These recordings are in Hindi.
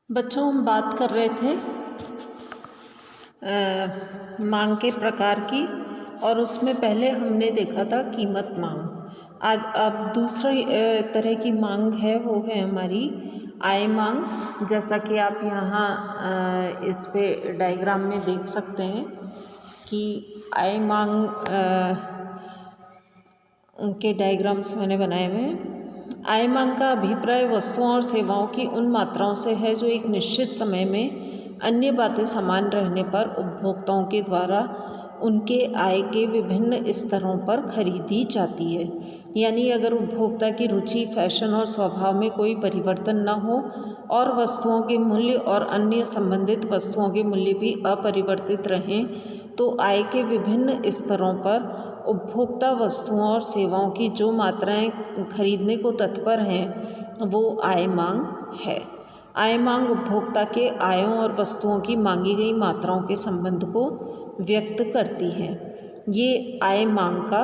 बच्चों, हम बात कर रहे थे मांग के प्रकार की, और उसमें पहले हमने देखा था कीमत मांग। आज अब दूसरी तरह की मांग है, वो है हमारी आय मांग। जैसा कि आप यहाँ इस पे डायग्राम में देख सकते हैं कि आय मांग के डायग्राम्स मैंने बनाए हुए हैं। आय मांग का अभिप्राय वस्तुओं और सेवाओं की उन मात्राओं से है जो एक निश्चित समय में अन्य बातें समान रहने पर उपभोक्ताओं के द्वारा उनके आय के विभिन्न स्तरों पर खरीदी जाती है। यानी अगर उपभोक्ता की रुचि, फैशन और स्वभाव में कोई परिवर्तन न हो और वस्तुओं के मूल्य और अन्य संबंधित वस्तुओं के मूल्य भी अपरिवर्तित रहें, तो आय के विभिन्न स्तरों पर उपभोक्ता वस्तुओं और सेवाओं की जो मात्राएं खरीदने को तत्पर हैं, वो आय मांग है। आय मांग उपभोक्ता के आयों और वस्तुओं की मांगी गई मात्राओं के संबंध को व्यक्त करती है। ये आय मांग का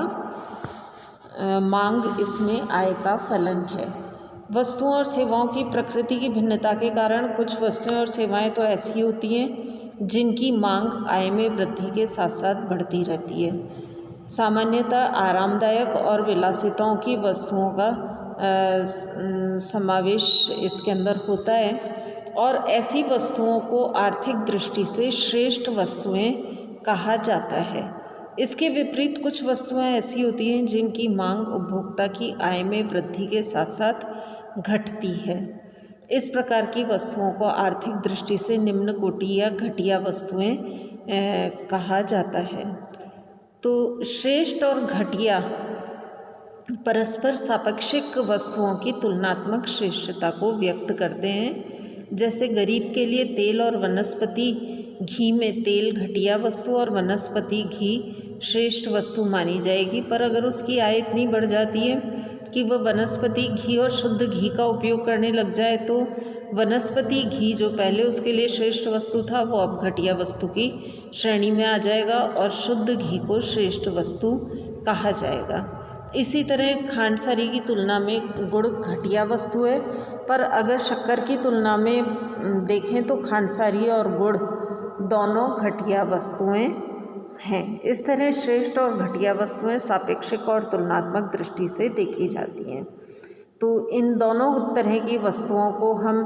मांग इसमें आय का फलन है। वस्तुओं और सेवाओं की प्रकृति की भिन्नता के कारण कुछ वस्तुएं और सेवाएं तो ऐसी होती हैं जिनकी मांग आय में वृद्धि के साथ साथ बढ़ती रहती है। सामान्यतः आरामदायक और विलासिताओं की वस्तुओं का समावेश इसके अंदर होता है, और ऐसी वस्तुओं को आर्थिक दृष्टि से श्रेष्ठ वस्तुएं कहा जाता है। इसके विपरीत कुछ वस्तुएं ऐसी होती हैं जिनकी मांग उपभोक्ता की आय में वृद्धि के साथ साथ घटती है। इस प्रकार की वस्तुओं को आर्थिक दृष्टि से निम्न कोटि या घटिया वस्तुएं कहा जाता है। तो श्रेष्ठ और घटिया परस्पर सापेक्षिक वस्तुओं की तुलनात्मक श्रेष्ठता को व्यक्त करते हैं। जैसे गरीब के लिए तेल और वनस्पति घी में तेल घटिया वस्तु और वनस्पति घी श्रेष्ठ वस्तु मानी जाएगी, पर अगर उसकी आय इतनी बढ़ जाती है कि वह वनस्पति घी और शुद्ध घी का उपयोग करने लग जाए, तो वनस्पति घी जो पहले उसके लिए श्रेष्ठ वस्तु था, वो अब घटिया वस्तु की श्रेणी में आ जाएगा और शुद्ध घी को श्रेष्ठ वस्तु कहा जाएगा। इसी तरह खांडसारी की तुलना में गुड़ घटिया वस्तु है, पर अगर शक्कर की तुलना में देखें तो खांडसारी और गुड़ दोनों घटिया वस्तुएं हैं। इस तरह श्रेष्ठ और घटिया वस्तुएं सापेक्षिक और तुलनात्मक दृष्टि से देखी जाती हैं। तो इन दोनों तरह की वस्तुओं को हम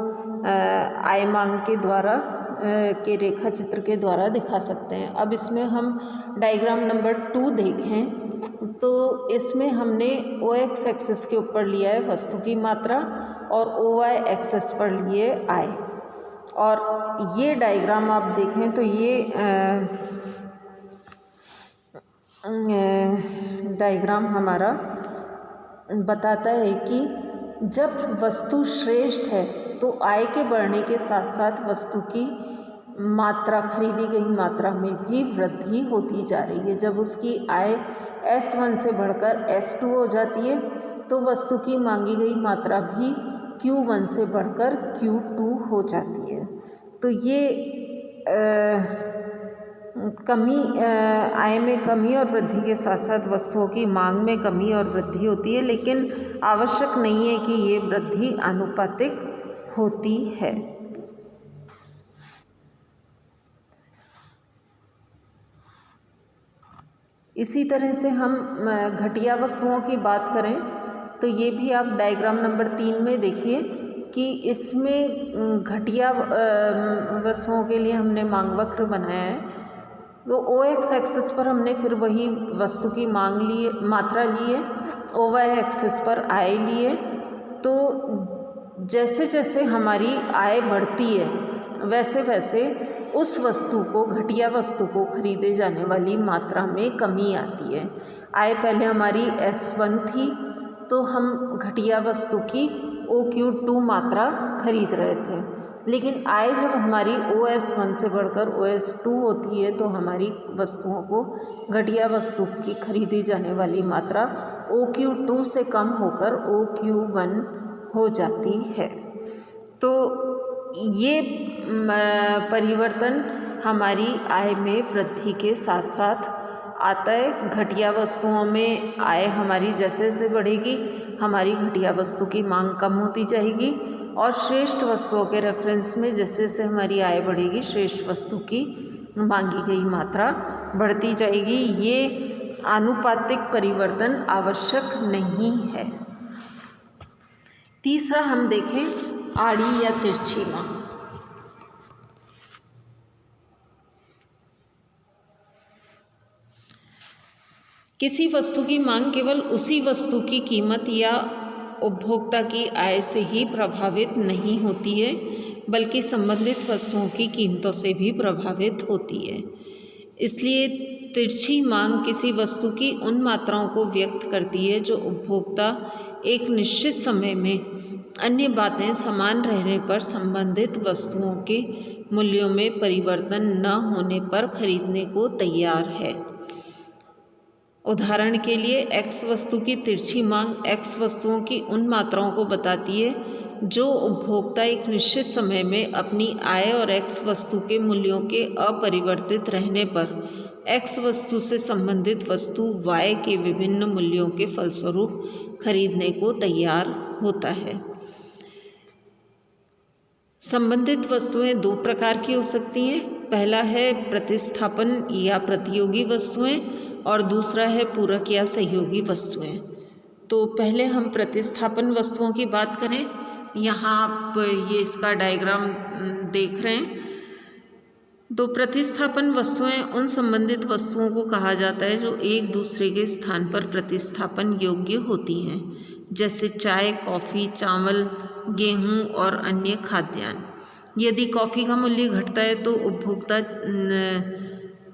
आय मांग के द्वारा के रेखा चित्र के द्वारा दिखा सकते हैं। अब इसमें हम डायग्राम नंबर 2 देखें तो इसमें हमने OX एक्सिस के ऊपर लिया है वस्तु की मात्रा और OY एक्सिस पर लिए आय। और ये डायग्राम आप देखें तो ये डायग्राम हमारा बताता है कि जब वस्तु श्रेष्ठ है तो आय के बढ़ने के साथ साथ वस्तु की मात्रा, खरीदी गई मात्रा में भी वृद्धि होती जा रही है। जब उसकी आय S1 से बढ़कर S2 हो जाती है तो वस्तु की मांगी गई मात्रा भी Q1 से बढ़कर Q2 हो जाती है। तो ये आय में कमी और वृद्धि के साथ साथ वस्तुओं की मांग में कमी और वृद्धि होती है, लेकिन आवश्यक नहीं है कि ये वृद्धि आनुपातिक होती है। इसी तरह से हम घटिया वस्तुओं की बात करें तो ये भी आप डायग्राम नंबर 3 में देखिए कि इसमें घटिया वस्तुओं के लिए हमने मांग वक्र बनाया है। तो OX एक्सिस पर हमने फिर वही वस्तु की मात्रा ली है, OY एक्सिस पर आय ली है। तो जैसे जैसे हमारी आय बढ़ती है वैसे वैसे उस वस्तु को, घटिया वस्तु को खरीदे जाने वाली मात्रा में कमी आती है। आय पहले हमारी S1 थी तो हम घटिया वस्तु की OQ2 मात्रा खरीद रहे थे, लेकिन आय जब हमारी OS1 से बढ़कर OS2 होती है तो हमारी वस्तुओं को, घटिया वस्तु की खरीदी जाने वाली मात्रा OQ2 से कम होकर OQ1 हो जाती है। तो ये परिवर्तन हमारी आय में वृद्धि के साथ साथ आता है। घटिया वस्तुओं में आय हमारी जैसे जैसे बढ़ेगी हमारी घटिया वस्तु की मांग कम होती जाएगी, और श्रेष्ठ वस्तुओं के रेफरेंस में जैसे जैसे हमारी आय बढ़ेगी श्रेष्ठ वस्तु की मांगी गई मात्रा बढ़ती जाएगी। ये आनुपातिक परिवर्तन आवश्यक नहीं है। तीसरा हम देखें आड़ी या तिरछी मांग। किसी वस्तु की मांग केवल उसी वस्तु की कीमत या उपभोक्ता की आय से ही प्रभावित नहीं होती है, बल्कि संबंधित वस्तुओं की कीमतों से भी प्रभावित होती है। इसलिए तिरछी मांग किसी वस्तु की उन मात्राओं को व्यक्त करती है जो उपभोक्ता एक निश्चित समय में अन्य बातें समान रहने पर संबंधित वस्तुओं के मूल्यों में परिवर्तन न होने पर खरीदने को तैयार है। उदाहरण के लिए X वस्तु की तिरछी मांग X वस्तुओं की उन मात्राओं को बताती है जो उपभोक्ता एक निश्चित समय में अपनी आय और X वस्तु के मूल्यों के अपरिवर्तित रहने पर X वस्तु से संबंधित वस्तु Y के विभिन्न मूल्यों के फलस्वरूप खरीदने को तैयार होता है। संबंधित वस्तुएं दो प्रकार की हो सकती हैं। पहला है प्रतिस्थापन या प्रतियोगी वस्तुएं और दूसरा है पूरक या सहयोगी वस्तुएं। तो पहले हम प्रतिस्थापन वस्तुओं की बात करें। यहाँ आप ये इसका डायग्राम देख रहे हैं। तो प्रतिस्थापन वस्तुएं उन संबंधित वस्तुओं को कहा जाता है जो एक दूसरे के स्थान पर प्रतिस्थापन योग्य होती हैं, जैसे चाय, कॉफ़ी, चावल, गेहूं और अन्य खाद्यान्न। यदि कॉफ़ी का मूल्य घटता है तो उपभोक्ता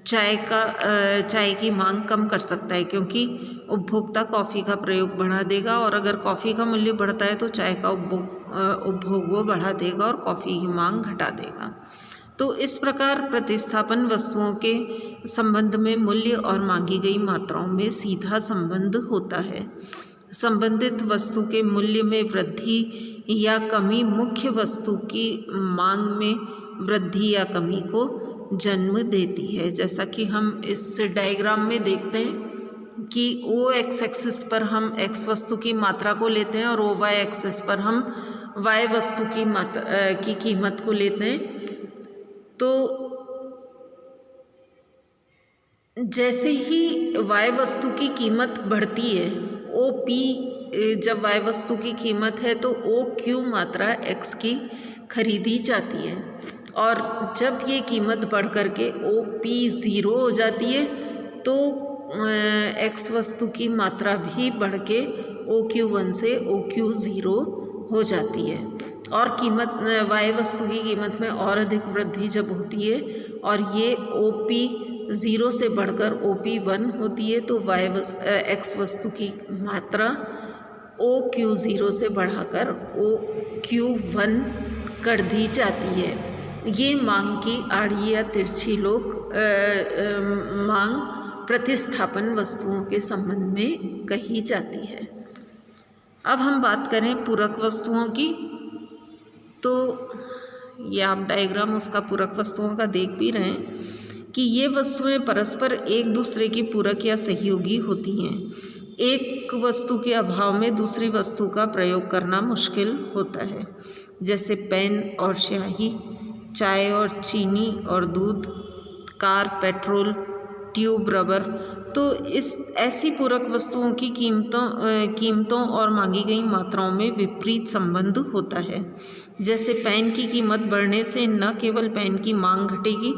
चाय की मांग कम कर सकता है, क्योंकि उपभोक्ता कॉफ़ी का प्रयोग बढ़ा देगा, और अगर कॉफ़ी का मूल्य बढ़ता है तो चाय का उपभोग वो बढ़ा देगा और कॉफ़ी की मांग घटा देगा। तो इस प्रकार प्रतिस्थापन वस्तुओं के संबंध में मूल्य और मांगी गई मात्राओं में सीधा संबंध होता है। संबंधित वस्तु के मूल्य में वृद्धि या कमी मुख्य वस्तु की मांग में वृद्धि या कमी को जन्म देती है। जैसा कि हम इस डायग्राम में देखते हैं कि ओ एक्स एक्सिस पर हम एक्स वस्तु की मात्रा को लेते हैं और ओ वाई एक्सिस पर हम वाई वस्तु की कीमत को लेते हैं। तो जैसे ही वाई वस्तु की कीमत बढ़ती है, ओ पी जब वाई वस्तु की कीमत है तो ओ क्यू मात्रा एक्स की खरीदी जाती है, और जब ये कीमत बढ़ कर के ओ पी ज़ीरो हो जाती है तो एक्स वस्तु की मात्रा भी बढ़ के ओ क्यू वन से ओ क्यू ज़ीरो हो जाती है, और कीमत वाई वस्तु की कीमत में और अधिक वृद्धि जब होती है और ये ओ पी ज़ीरो से बढ़कर ओ पी वन होती है तो एक्स वस्तु की मात्रा ओ क्यू ज़ीरो से बढ़ाकर ओ क्यू वन कर दी जाती है। ये मांग की आड़ी या तिरछी मांग प्रतिस्थापन वस्तुओं के संबंध में कही जाती है। अब हम बात करें पूरक वस्तुओं की। तो ये आप डायग्राम उसका पूरक वस्तुओं का देख भी रहे हैं कि ये वस्तुएं परस्पर एक दूसरे की पूरक या सहयोगी होती हैं। एक वस्तु के अभाव में दूसरी वस्तु का प्रयोग करना मुश्किल होता है, जैसे पेन और स्याही, चाय और चीनी और दूध, कार, पेट्रोल, ट्यूब, रबर। तो ऐसी पूरक वस्तुओं की कीमतों और मांगी गई मात्राओं में विपरीत संबंध होता है। जैसे पेन की कीमत बढ़ने से न केवल पेन की मांग घटेगी,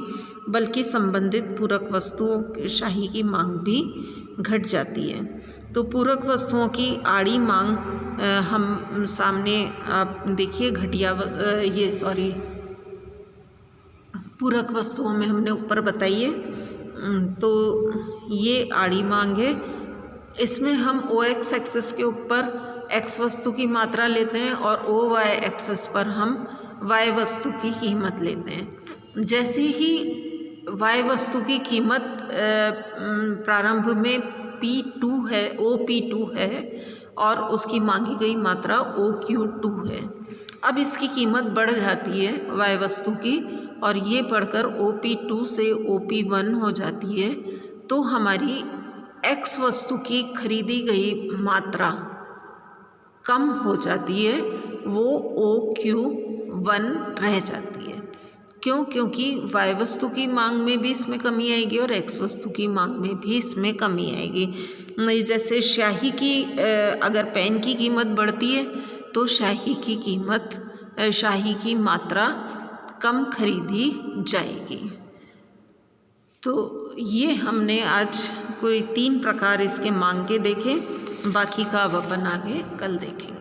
बल्कि संबंधित पूरक वस्तुओं स्याही की मांग भी घट जाती है। तो पूरक वस्तुओं की आड़ी मांग हम सामने आप देखिए पूरक वस्तुओं में हमने ऊपर बताई है। तो ये आड़ी मांग है। इसमें हम ओ एक्स एक्सिस के ऊपर एक्स वस्तु की मात्रा लेते हैं और ओ वाई एक्सिस पर हम वाई वस्तु की कीमत लेते हैं। जैसे ही वाई वस्तु की कीमत प्रारंभ में P2 है, OP2 है और उसकी मांगी गई मात्रा OQ2 है। अब इसकी कीमत बढ़ जाती है वाई वस्तु की, और ये बढ़कर OP2 से OP1 हो जाती है। तो हमारी एक्स वस्तु की खरीदी गई मात्रा कम हो जाती है वो OQ1 रह जाती है। क्यों? क्योंकि Y वस्तु की मांग में भी इसमें कमी आएगी और X वस्तु की मांग में भी इसमें कमी आएगी। जैसे स्याही की अगर पेन की कीमत बढ़ती है तो स्याही की मात्रा कम खरीदी जाएगी। तो ये हमने आज कोई 3 प्रकार इसके मांग के देखे, बाकी का अब अपन आगे कल देखेंगे।